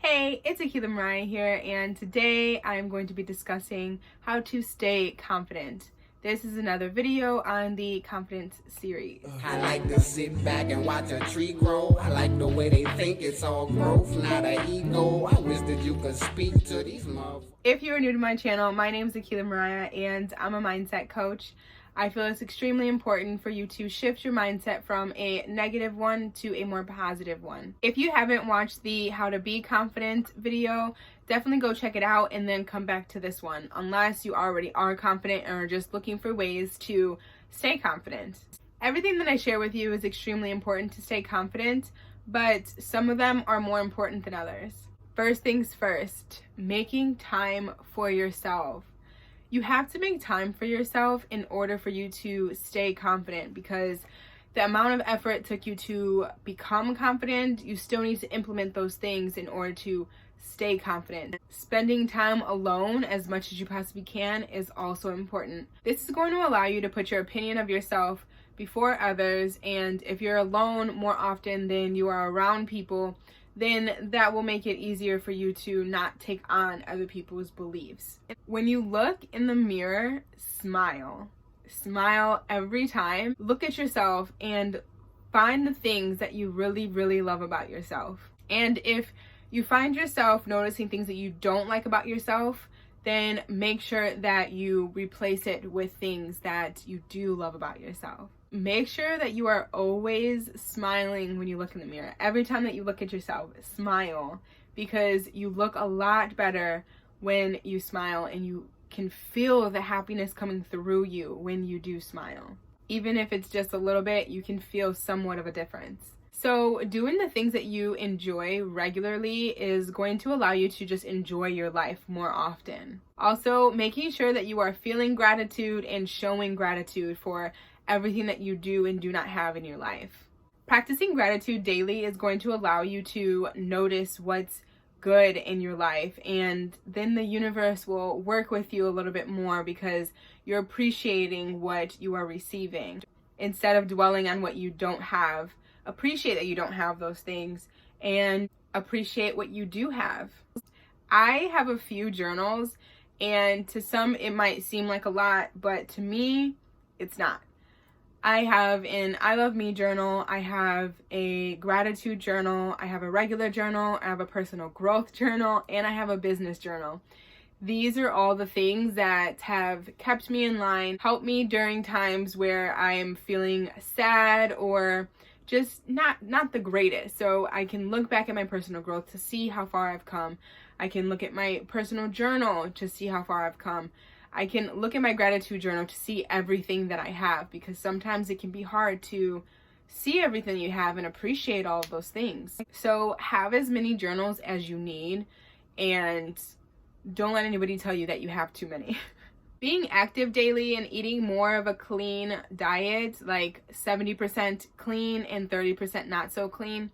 Hey, it's Aquila Mariyah here, and today I'm going to be discussing how to stay confident. This is another video on the confidence series. I like to sit back and watch a tree grow. I like the way they think it's all growth, not an ego. I wish that you could speak to these motherfuckers. If you are new to my channel, my name is Aquila Mariyah, and I'm a mindset coach. I feel it's extremely important for you to shift your mindset from a negative one to a more positive one. If you haven't watched the How to Be Confident video, definitely go check it out and then come back to this one, unless you already are confident and are just looking for ways to stay confident. Everything that I share with you is extremely important to stay confident, but some of them are more important than others. First things first, making time for yourself. You have to make time for yourself in order for you to stay confident, because the amount of effort it took you to become confident, you still need to implement those things in order to stay confident. Spending time alone as much as you possibly can is also important. This is going to allow you to put your opinion of yourself before others, and if you're alone more often than you are around people, then that will make it easier for you to not take on other people's beliefs. When you look in the mirror, smile. Smile every time. Look at yourself and find the things that you really, really love about yourself. And if you find yourself noticing things that you don't like about yourself, then make sure that you replace it with things that you do love about yourself. Make sure that you are always smiling when you look in the mirror. Every time that you look at yourself, smile, because you look a lot better when you smile, and you can feel the happiness coming through you when you do smile. Even if it's just a little bit, you can feel somewhat of a difference. So doing the things that you enjoy regularly is going to allow you to just enjoy your life more often. Also, making sure that you are feeling gratitude and showing gratitude for everything that you do and do not have in your life. Practicing gratitude daily is going to allow you to notice what's good in your life, and then the universe will work with you a little bit more because you're appreciating what you are receiving. Instead of dwelling on what you don't have, appreciate that you don't have those things and appreciate what you do have. I have a few journals, and to some it might seem like a lot, but to me, it's not. I have an I Love Me journal, I have a gratitude journal, I have a regular journal, I have a personal growth journal, and I have a business journal. These are all the things that have kept me in line, helped me during times where I am feeling sad or just not the greatest. So I can look back at my personal growth to see how far I've come. I can look at my personal journal to see how far I've come. I can look at my gratitude journal to see everything that I have, because sometimes it can be hard to see everything you have and appreciate all of those things. So have as many journals as you need, and don't let anybody tell you that you have too many. Being active daily and eating more of a clean diet, like 70% clean and 30% not so clean,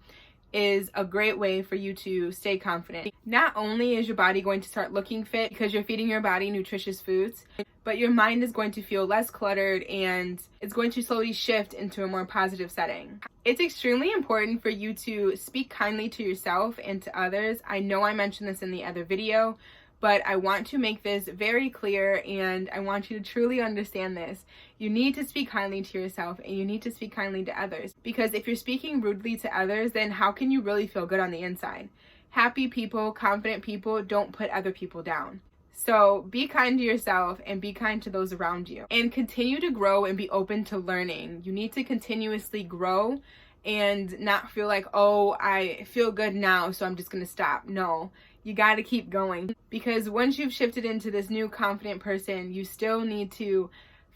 is a great way for you to stay confident. Not only is your body going to start looking fit because you're feeding your body nutritious foods, but your mind is going to feel less cluttered, and it's going to slowly shift into a more positive setting. It's extremely important for you to speak kindly to yourself and to others. I know I mentioned this in the other video, but I want to make this very clear, and I want you to truly understand this. You need to speak kindly to yourself, and you need to speak kindly to others, because if you're speaking rudely to others, then how can you really feel good on the inside? Happy people, confident people don't put other people down. So be kind to yourself and be kind to those around you, and continue to grow and be open to learning. You need to continuously grow and not feel like, oh, I feel good now, so I'm just gonna stop. No, you got to keep going, because once you've shifted into this new confident person, you still need to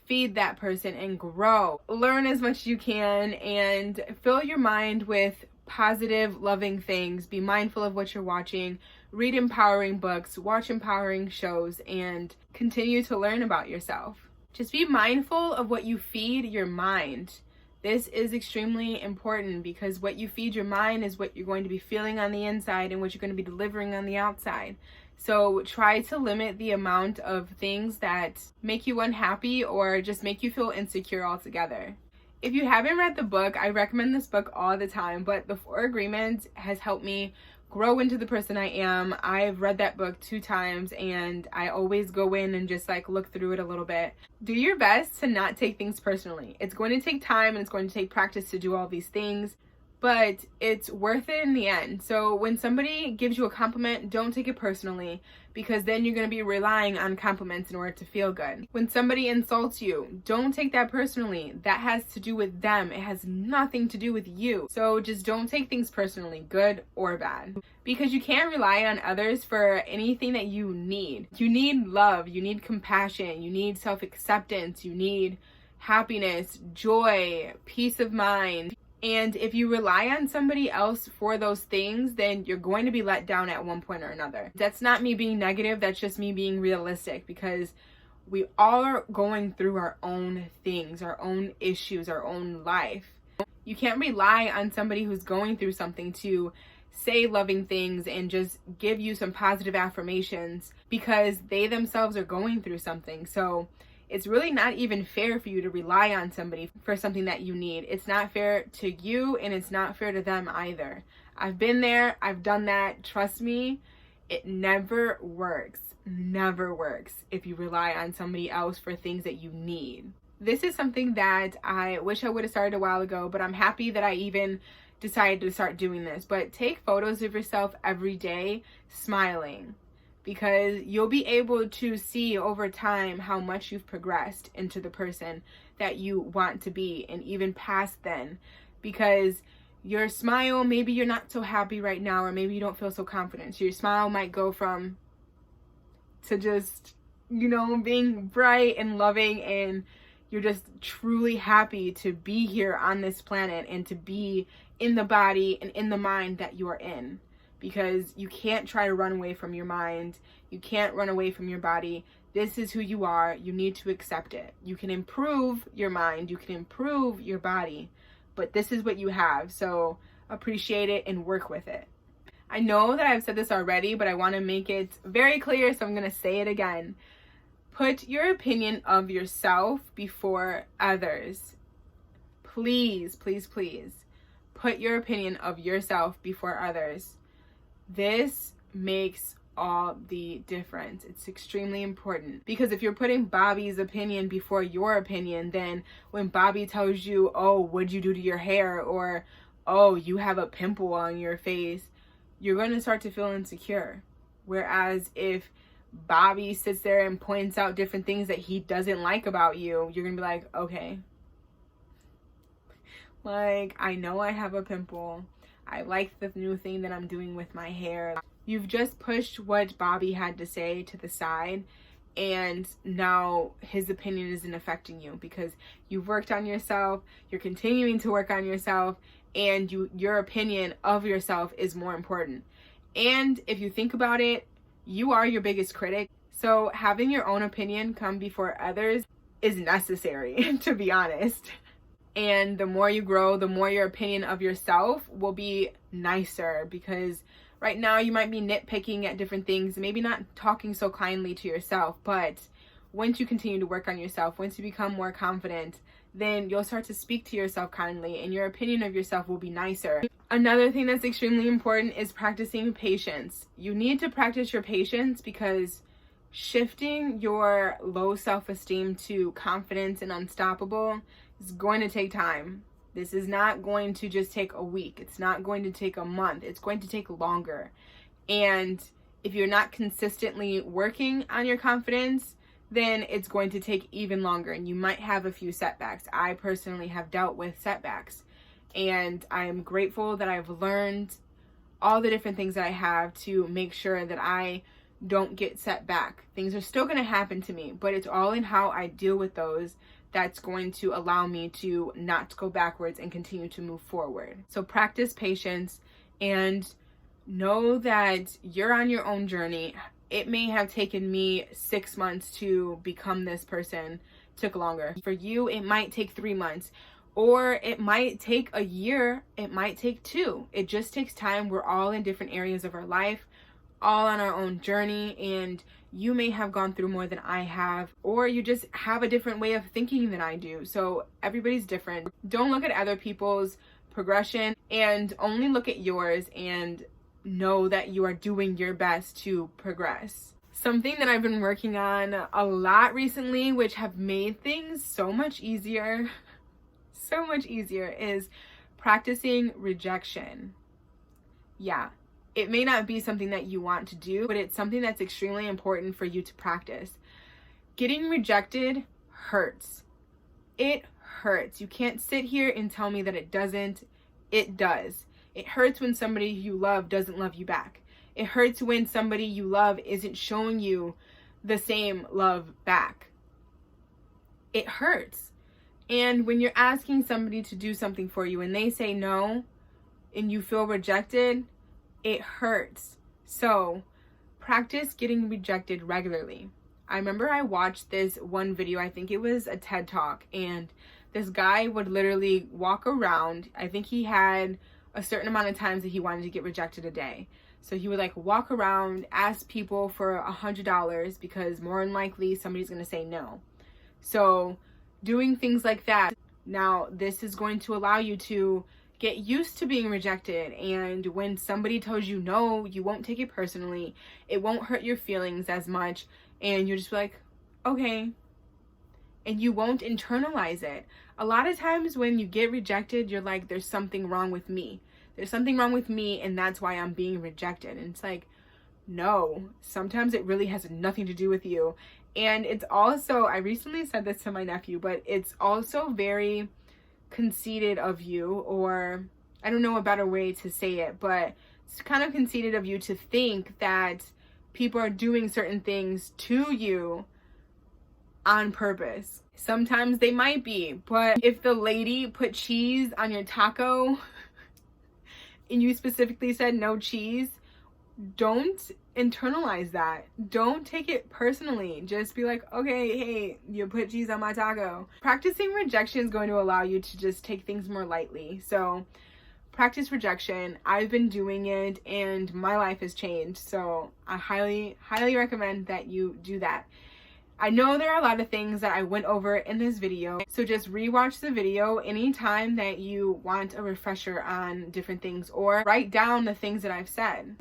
feed that person and grow. Learn as much as you can and fill your mind with positive, loving things. Be mindful of what you're watching. Read empowering books, watch empowering shows, and continue to learn about yourself. Just be mindful of what you feed your mind. This is extremely important, because what you feed your mind is what you're going to be feeling on the inside and what you're going to be delivering on the outside. So try to limit the amount of things that make you unhappy or just make you feel insecure altogether. If you haven't read the book, I recommend this book all the time, but The 4 Agreements has helped me grow into the person I am. I've read that book 2 times and I always go in and just like look through it a little bit. Do your best to not take things personally. It's going to take time and it's going to take practice to do all these things, but it's worth it in the end. So when somebody gives you a compliment, don't take it personally, because then you're going to be relying on compliments in order to feel good. When somebody insults you, don't take that personally. That has to do with them. It has nothing to do with you. So just don't take things personally, good or bad, because you can't rely on others for anything that you need. You need love, you need compassion, you need self-acceptance, you need happiness, joy, peace of mind. And if you rely on somebody else for those things, then you're going to be let down at one point or another. That's not me being negative, that's just me being realistic, because we all are going through our own things, our own issues, our own life. You can't rely on somebody who's going through something to say loving things and just give you some positive affirmations, because they themselves are going through something. So it's really not even fair for you to rely on somebody for something that you need. It's not fair to you and it's not fair to them either. I've been there, I've done that. Trust me, it never works. Never works if you rely on somebody else for things that you need. This is something that I wish I would have started a while ago, but I'm happy that I even decided to start doing this. But take photos of yourself every day smiling, because you'll be able to see over time how much you've progressed into the person that you want to be, and even past then. Because your smile, maybe you're not so happy right now, or maybe you don't feel so confident. So your smile might go from to just, being bright and loving, and you're just truly happy to be here on this planet and to be in the body and in the mind that you are in. Because you can't try to run away from your mind. You can't run away from your body. This is who you are. You need to accept it. You can improve your mind. You can improve your body. But this is what you have. So appreciate it and work with it. I know that I've said this already, but I want to make it very clear, so I'm going to say it again. Put your opinion of yourself before others. Please, please, please. Put your opinion of yourself before others. This makes all the difference. It's extremely important, because if you're putting Bobby's opinion before your opinion, then when Bobby tells you, oh, what'd you do to your hair? Or, oh, you have a pimple on your face, you're going to start to feel insecure. Whereas if Bobby sits there and points out different things that he doesn't like about you, you're going to be like, okay, like, I know I have a pimple. I like the new thing that I'm doing with my hair. You've just pushed what Bobby had to say to the side, and now his opinion isn't affecting you, because you've worked on yourself, you're continuing to work on yourself, and your opinion of yourself is more important. And if you think about it, you are your biggest critic. So having your own opinion come before others is necessary, to be honest. And the more you grow, the more your opinion of yourself will be nicer, because right now you might be nitpicking at different things, maybe not talking so kindly to yourself. But once you continue to work on yourself, once you become more confident, then you'll start to speak to yourself kindly, and your opinion of yourself will be nicer. Another thing that's extremely important is practicing patience. You need to practice your patience, because shifting your low self-esteem to confidence and unstoppable is going to take time. This is not going to just take a week. It's not going to take a month. It's going to take longer. And if you're not consistently working on your confidence, then it's going to take even longer, and you might have a few setbacks. I personally have dealt with setbacks, and I am grateful that I've learned all the different things that I have to make sure that I don't get set back. Things are still going to happen to me, but it's all in how I deal with those that's going to allow me to not go backwards and continue to move forward. So practice patience, and know that you're on your own journey. It may have taken me 6 months to become this person. It took longer. For you, it might take 3 months, or it might take a year. It might take 2. It just takes time. We're all in different areas of our life, all on our own journey, and you may have gone through more than I have, or you just have a different way of thinking than I do. So everybody's different. Don't look at other people's progression, and only look at yours, and know that you are doing your best to progress. Something that I've been working on a lot recently, which have made things so much easier, is practicing rejection. Yeah, it may not be something that you want to do, but it's something that's extremely important for you to practice. Getting rejected hurts. It hurts. You can't sit here and tell me that it doesn't. It does. It hurts when somebody you love doesn't love you back. It hurts when somebody you love isn't showing you the same love back. It hurts. And when you're asking somebody to do something for you and they say no and you feel rejected, it hurts. So practice getting rejected regularly. I remember I watched this one video, I think it was a TED Talk, and this guy would literally walk around. I think he had a certain amount of times that he wanted to get rejected a day. So he would like walk around, ask people for $100 because more than likely somebody's going to say no. So doing things like that. Now, this is going to allow you to get used to being rejected. And when somebody tells you no, you won't take it personally. It won't hurt your feelings as much. And you're just like, okay. And you won't internalize it. A lot of times when you get rejected, you're like, there's something wrong with me. There's something wrong with me, and that's why I'm being rejected. And it's like, no, sometimes it really has nothing to do with you. And it's also, I recently said this to my nephew, but it's also very conceited of you, or I don't know a better way to say it, but it's kind of conceited of you to think that people are doing certain things to you on purpose. Sometimes they might be, but if the lady put cheese on your taco and you specifically said no cheese, don't internalize that. Don't take it personally. Just be like, okay, hey, you put cheese on my taco. Practicing rejection is going to allow you to just take things more lightly. So practice rejection. I've been doing it and my life has changed. So I highly, highly recommend that you do that. I know there are a lot of things that I went over in this video, so just rewatch the video anytime that you want a refresher on different things, or write down the things that I've said.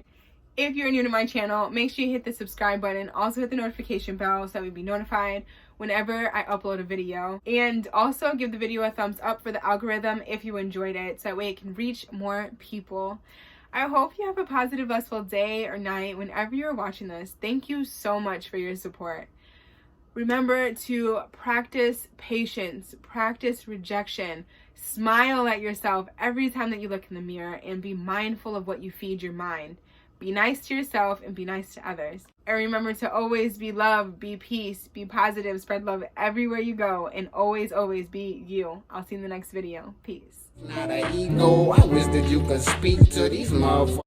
If you're new to my channel, make sure you hit the subscribe button. Also hit the notification bell so that you'll be notified whenever I upload a video. And also give the video a thumbs up for the algorithm if you enjoyed it, so that way it can reach more people. I hope you have a positive, blissful day or night whenever you're watching this. Thank you so much for your support. Remember to practice patience, practice rejection, smile at yourself every time that you look in the mirror, and be mindful of what you feed your mind. Be nice to yourself and be nice to others. And remember to always be love, be peace, be positive, spread love everywhere you go, and always, always be you. I'll see you in the next video. Peace. Not an ego. I wish that you could speak to these motherfuckers.